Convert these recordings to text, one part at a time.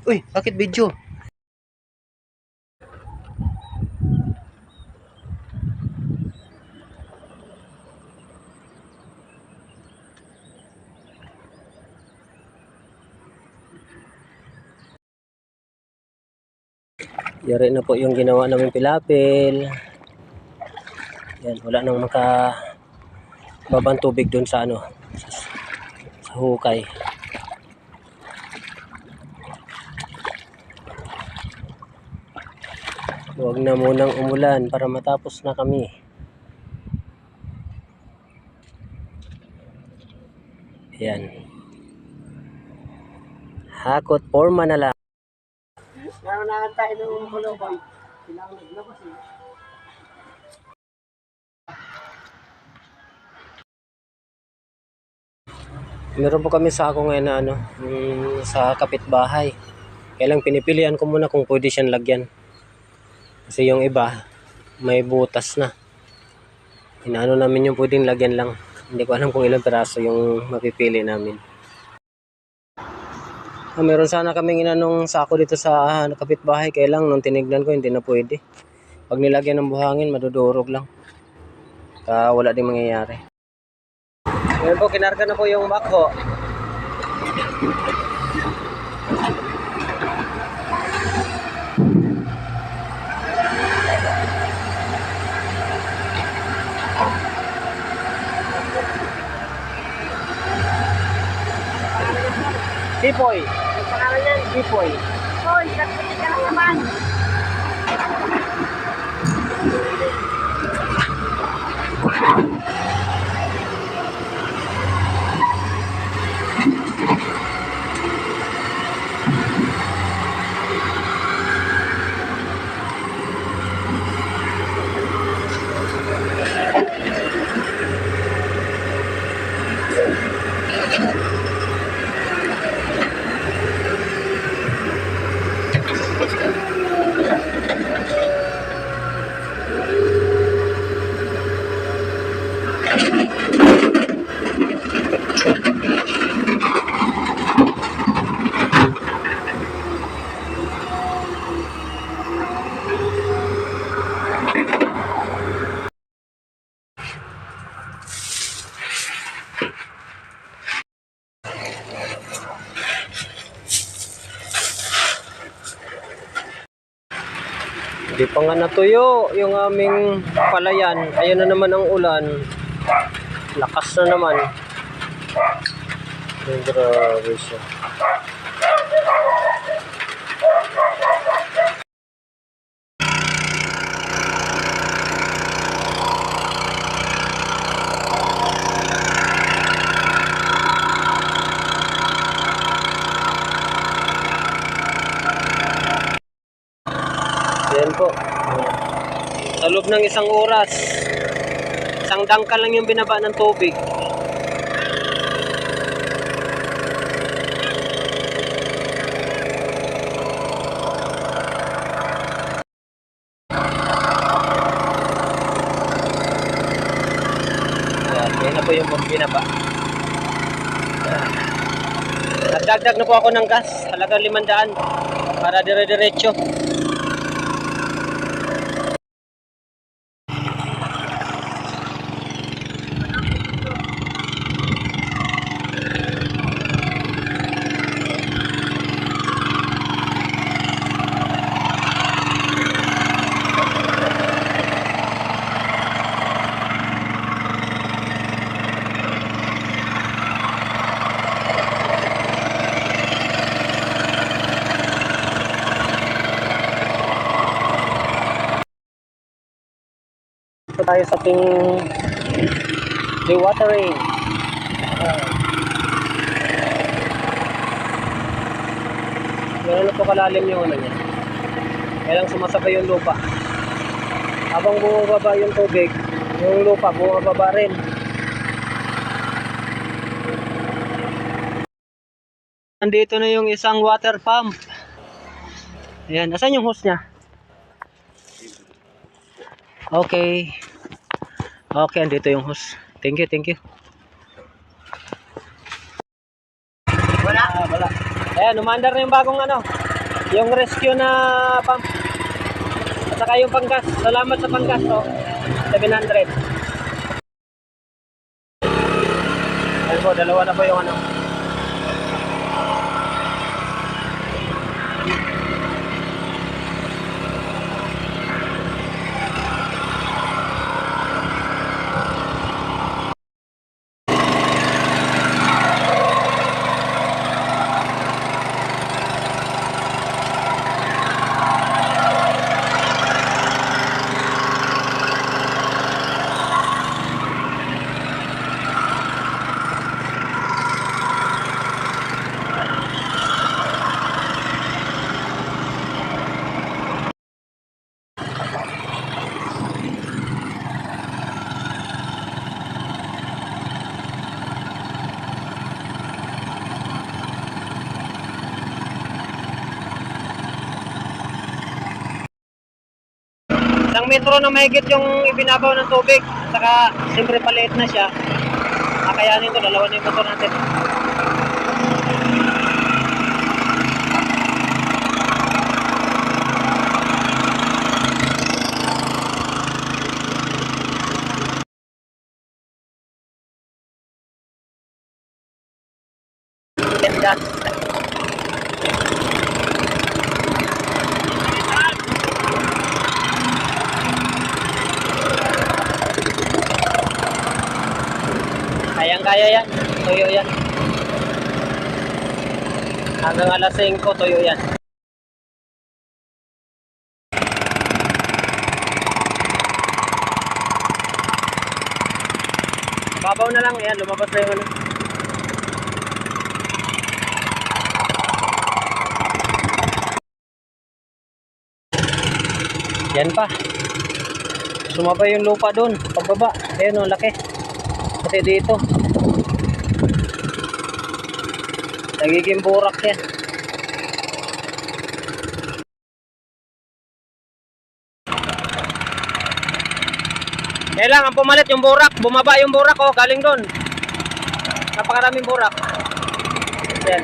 Uy, bakit video? Yari na po yung ginawa namin pilapil. Yan, wala nang babang tubig doon sa ano, sa hukay. Huwag na munang umulan para matapos na kami. Yan. Hakot forma na lang. Naunahan tayo ng kulubay. Kailangan naglabas eh. Meron po kami sako ngayon na ano, sa kapitbahay. Kaya lang pinipilian ko muna kung pwede siyang lagyan. Kasi yung iba, may butas na. Inaano namin yung pwedeng lagyan lang. Hindi ko alam kung ilang piraso yung mapipili namin. Meron sana kaming inanong sako dito sa kapitbahay. Kaya lang nung tinignan ko hindi na pwede. Pag nilagyan ng buhangin, madudurog lang. Kaya wala din mangyayari. Ngayon po, kinarga na po yung backhoe. Sipoy. Ang pangalan yan. Sipoy. Hoy, katpati ka lang naman. Hindi pa nga natuyo yung aming palayan. Ayan na naman ang ulan. Lakas na naman. Grabe siya. Yan po. Sa loob ng isang oras, isang dangkal lang yung binaba ng tubig. Yan na po yung binaba. Nagdagdag na po ako ng gas, halagang 500 para dire-diretso. Tayo sa ating dewatering. Meron po kalalim yung ano niya. Kailang sumasabay yung lupa. Habang bumababa yung tubig, yung lupa bumababa rin. Nandito na yung isang water pump. Ayan, asan yung hose niya? Okay. Okay, andito yung hose. Thank you, thank you. Wala. Wala. Ayan, umandar na yung bagong ano. Yung rescue na pump. At saka yung panggas. Salamat sa panggas to. 700. Ayun po, dalawa na po yung ano. Isang metro na mahigit yung ibinabaw ng tubig. Saka siyempre paliit na siya. Kakayanin to, dalawa na yung motor natin. Kayang-kaya yan. Tuyo yan. Hanggang alas 5, tuyo yan. Babaw na lang. Yan, lumabas na yung ano. Yan pa. Sumabay yung lupa doon. Pababa. Ayun o, laki. Pati dito. Nagiging burak yan. Kailangan pumalit yung burak. Bumaba yung burak oh, galing doon. Napakaraming burak. Yan.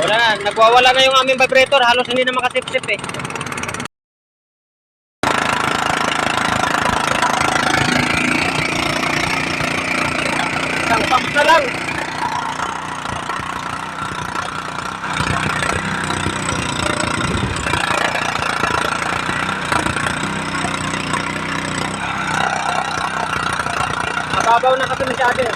Wala na. Nagwawala na yung aming vibrator. Halos hindi na makasip-sip eh. Isang pump na lang. Mababaw na kasi masyado eh.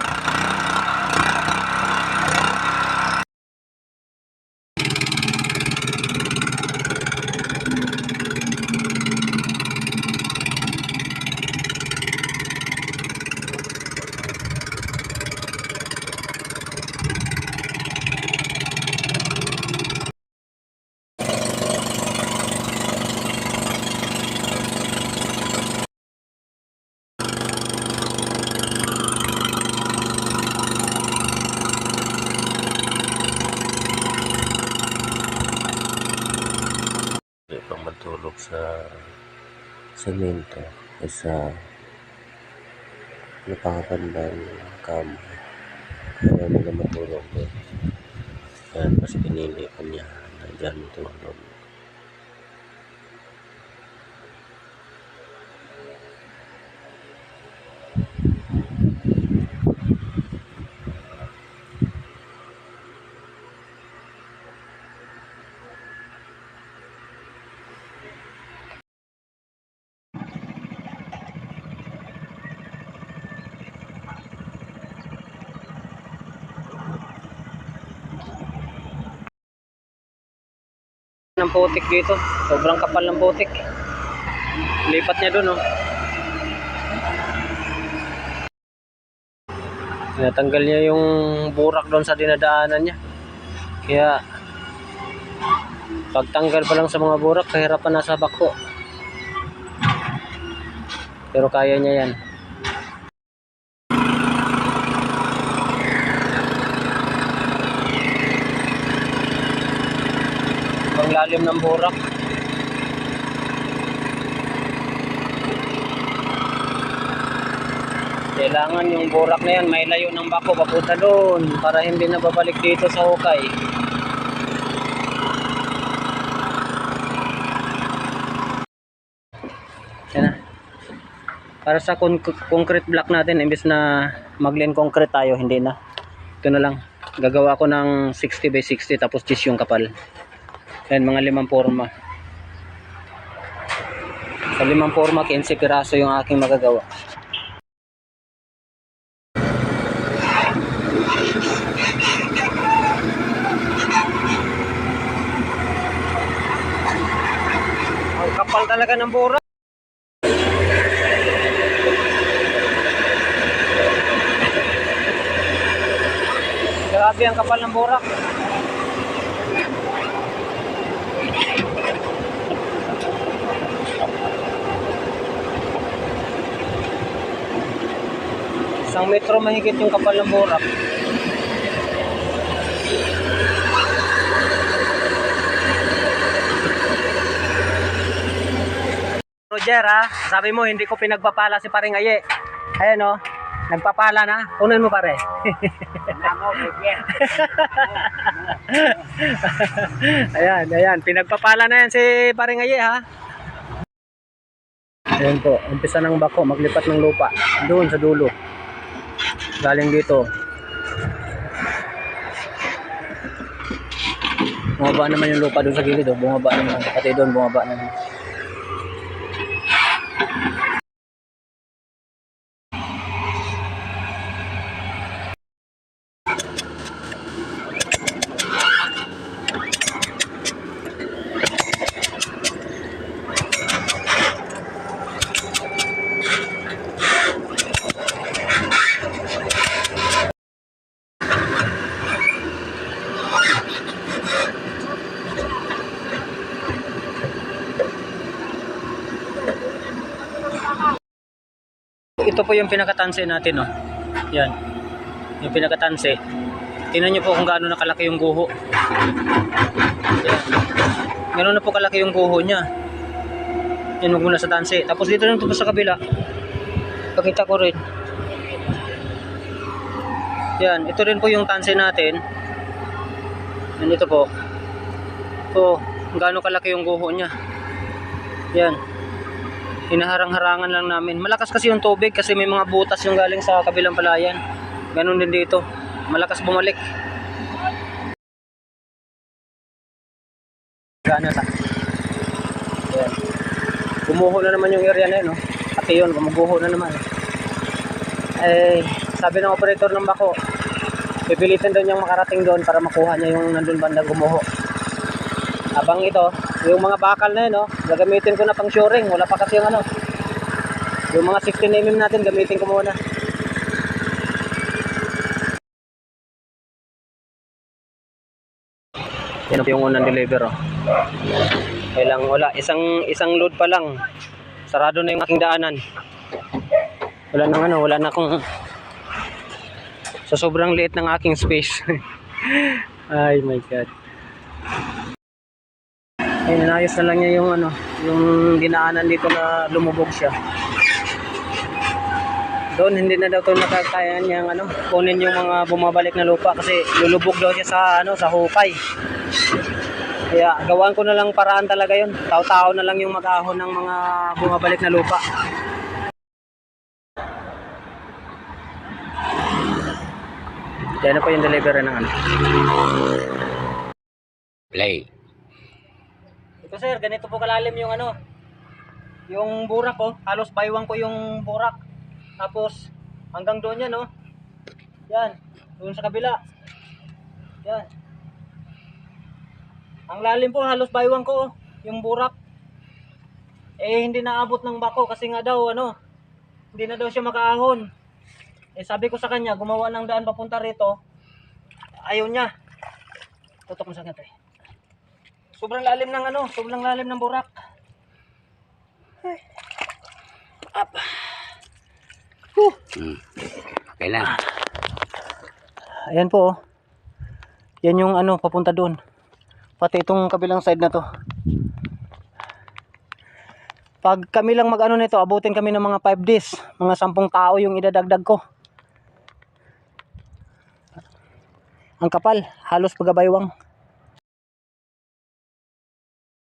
Pang matulog sa semento sa napakagandang kamo kaya nila matulog doon. Kaya mas pinili ko niya na dyan matulog. Ng putik dito. Sobrang kapal ng putik. Lipat niya doon oh. Natanggal niya yung burak doon sa dinadaanan niya. Kaya pagtanggal pa lang sa mga burak, kahirapan na sa bako. Pero kaya niya yan. Ang lalim ng burak. Kailangan yung burak na yan may layo ng bako papunta doon para hindi na babalik dito sa hukay. Para sa concrete block natin, imbes na mag-line concrete tayo, hindi na. Ito na lang. Gagawa ko ng 60 by 60 tapos 10 yung kapal. Yan, mga 5 forma. Sa 5 forma, 15 piraso yung aking magagawa. Ang kapal talaga ng burak. Grabe ang kapal ng burak. Isang metro mahigit yung kapal ng burak. Roger ha, sabi mo hindi ko pinagpapala si Paring Aye. Ayan o, nagpapala na. Kunin mo pare. Ayan, pinagpapala na yan si Paring Aye ha. Ayan po, umpisa ng bako, maglipat ng lupa. Doon sa dulo. Galing dito. Bumaba naman yung lupa doon sa gilid. Bumaba naman, pati doon bumaba naman. Ito po yung pinakatanse natin, oh. Yan. Yung pinakatanse. Tingnan niyo po kung gaano nakalaki yung guho. Yan. Ganoon na po kalaki yung guho niya. Yan, wag muna sa tanse. Tapos dito lang po sa kabila. Pakita ko rin. Yan, ito rin po yung tanse natin. Yan, ito po. So, gaano kalaki yung guho niya. Yan. Hinaharang-harangan lang namin. Malakas kasi yung tubig kasi may mga butas yung galing sa kabilang palayan. Ganun din dito. Malakas bumalik. Gana ta. Ayan. Gumuho na naman yung area na yun. No? Pati yun, gumuguho na naman. Eh, sabi ng operator ng bako, pipilitin doon yung makarating doon para makuha niya yung nandun bandang gumuho. Abang ito, yung mga bakal na yun, no, gagamitin ko na pang shoring. Wala pa kasi yung ano. Yung mga 16mm natin, gamitin ko muna. Yan yung unang deliver, oh. Kailang wala. Isang load pa lang. Sarado na yung aking daanan. Wala nang ano, wala na akong sa sobrang liit ng aking space. Ay my God. Ay, inayos na lang niya yung ano, yung dinaanan dito na lumubog siya. Doon hindi na daw ito nakakaya niyang ano, kunin yung mga bumabalik na lupa kasi lulubog daw siya sa ano, sa hukay. Kaya gawaan ko na lang paraan talaga yun. Tao-tao na lang yung mag-ahon ng mga bumabalik na lupa. Yan na po yung delivery ng ano. Play. Ito sir, ganito po kalalim yung ano, yung burak ko, halos baywang ko yung burak. Tapos hanggang doon yan, no. Yan, doon sa kabila. Yan. Ang lalim po, halos baywang ko yung burak. Eh hindi naabot ng bako kasi nga daw ano, hindi na daw siya makaahon. Eh sabi ko sa kanya, gumawa ng daan papunta rito. Ayaw niya. Tutok mo sa kanya, eh. Sobrang lalim ng ano, sobrang lalim ng burak. Ay. Up. Okay lang. Ayan po, oh. Yan yung ano, papunta doon. Pati itong kabilang side na to. Pag kami lang mag-ano nito, abutin kami ng mga 5 days. Mga 10 tao yung idadagdag ko. Ang kapal, halos pagabaywang.